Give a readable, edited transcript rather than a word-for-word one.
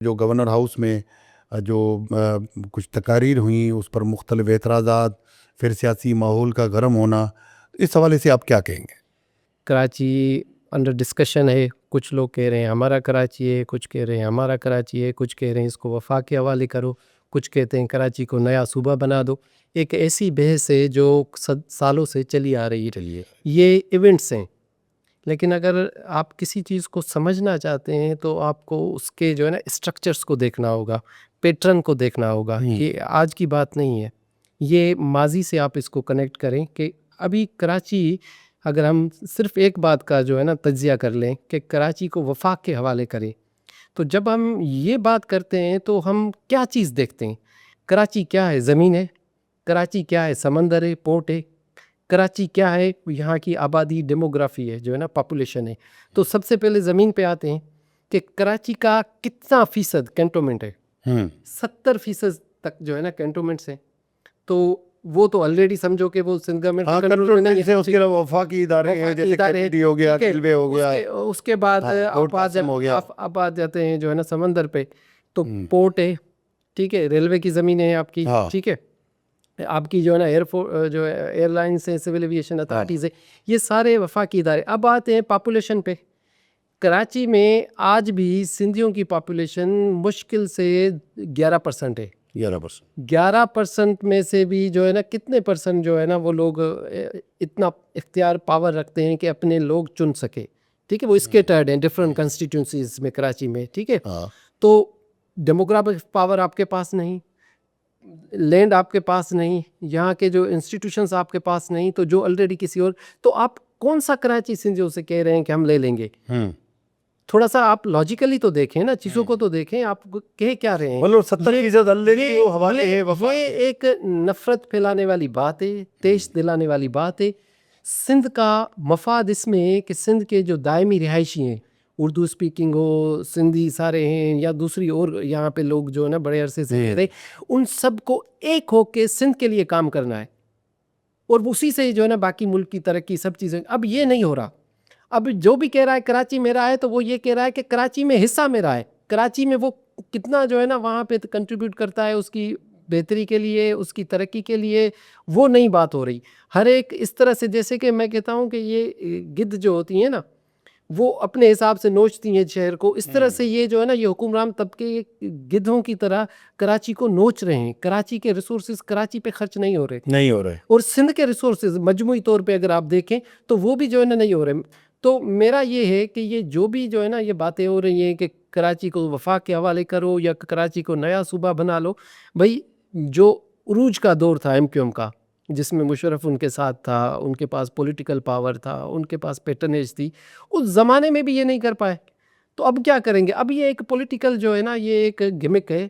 जो governor house में जो कुछ तकारीर हुई उस पर मुख्तलिफ एतराज़ात, फिर सियासी माहौल का गर्म होना, इस हवाले से आप क्या कहेंगे? कराची अंडर डिस्कशन है। कुछ लोग कह रहे हैं हमारा कराची है, कुछ कह रहे हैं हमारा कराची है, कुछ कह रहे हैं इसको वफाक के हवाले करो, कुछ कहते हैं कराची को नया सूबा बना दो। एक ऐसी बहस है जो सालों से चली आ रही है। चलिए, ये इवेंट्स हैं, लेकिन अगर आप किसी चीज़ को समझना चाहते हैं तो आपको उसके जो है ना स्ट्रक्चर्स को देखना होगा, पैटर्न को देखना होगा। ये आज की बात नहीं है, ये माजी से आप इसको कनेक्ट करें कि अभी कराची, अगर हम सिर्फ एक बात का जो है ना तज्जिया कर लें कि कराची को वफाक के हवाले करें, तो जब हम ये बात करते हैं तो हम क्या चीज़ देखते हैं? कराची क्या है? ज़मीन है। कराची क्या है? समंदर है, पोर्ट है। कराची क्या है? यहाँ की आबादी, डेमोग्राफी है, जो है ना पॉपुलेशन है। तो सबसे पहले ज़मीन पे आते हैं कि कराची का कितना फ़ीसद कैंटोनमेंट है? 70% तक जो है ना कैंटोनमेंट्स हैं। तो वो तो ऑलरेडी समझो कि वो सिंध गवर्नमेंट हाँ, कंट्रोल से उसके अलावा वफाकी इदारे हैं, जैसे KPD हो गया, रेलवे हो गया, उसके बाद पोर्ट कासिम हो गया। आप आ जाते हैं जो है ना समंदर पे, तो पोर्ट है, ठीक है, रेलवे की ज़मीन है आपकी, ठीक है, आपकी जो है ना एयरफोर्स, जो एयरलाइंस है, सिविल एविएशन अथॉरिटीज़ है, ये सारे वफाकी इदारे। अब आते हैं पॉपुलेशन पे। कराची में आज भी सिंधियों की पॉपुलेशन मुश्किल से 11% है। 11% में से भी जो है ना कितने परसेंट जो है ना वो लोग इतना इख्तियार पावर रखते हैं कि अपने लोग चुन सके, ठीक है। वो स्केटर्ड हैं डिफरेंट कंस्टिट्यूंसीज में कराची में, ठीक है। तो डेमोग्राफिक पावर आपके पास नहीं, लैंड आपके पास नहीं, यहाँ के जो इंस्टीट्यूशंस आपके पास नहीं, तो जो ऑलरेडी किसी और, तो आप कौन सा कराची सिंधियों से कह रहे हैं कि हम ले लेंगे? थोड़ा सा आप लॉजिकली तो देखें ना, चीज़ों को तो देखें, आप कह क्या रहे हैं? मतलब 70% वो हवाले है। ये एक नफरत फैलाने वाली बात है, तेज दिलाने वाली बात है। सिंध का मफाद इसमें है कि सिंध के जो दायमी रिहायशी हैं, उर्दू स्पीकिंग हो, सिंधी सारे हैं, या दूसरी और यहाँ पे लोग जो है ना बड़े अरसे से रह रहे, उन सब को एक होके सिंध के लिए काम करना है, और उसी से जो है ना बाकी मुल्क की तरक्की सब चीज़ें। अब ये नहीं हो रहा। अब जो भी कह रहा है कराची मेरा है, तो वो ये कह रहा है कि कराची में हिस्सा मेरा है। कराची में वो कितना जो है ना वहाँ पे कंट्रीब्यूट करता है उसकी बेहतरी के लिए, उसकी तरक्की के लिए, वो नई बात हो रही। हर एक इस तरह से, जैसे कि मैं कहता हूँ कि ये गिद्ध जो होती हैं ना, वो अपने हिसाब से नोचती हैं शहर को, इस तरह से ये जो है ना ये हुक्मरान तबके गिद्धों की तरह कराची को नोच रहे हैं। कराची के रिसोर्सेज कराची पे खर्च नहीं हो रहे, और सिंध के रिसोर्सेज मजमूई तौर पे अगर आप देखें तो वो भी जो है ना नहीं हो रहे। तो मेरा ये है कि ये जो भी जो है ना ये बातें हो रही हैं कि कराची को वफाक के हवाले करो या कराची को नया सूबा बना लो, भाई जो उरूज का दौर था MQM का, जिसमें मुशर्रफ उनके साथ था, उनके पास पॉलिटिकल पावर था, उनके पास पैटर्नेज थी, उस ज़माने में भी ये नहीं कर पाए, तो अब क्या करेंगे? अब ये एक पॉलिटिकल जो है ना ये एक गिमिक है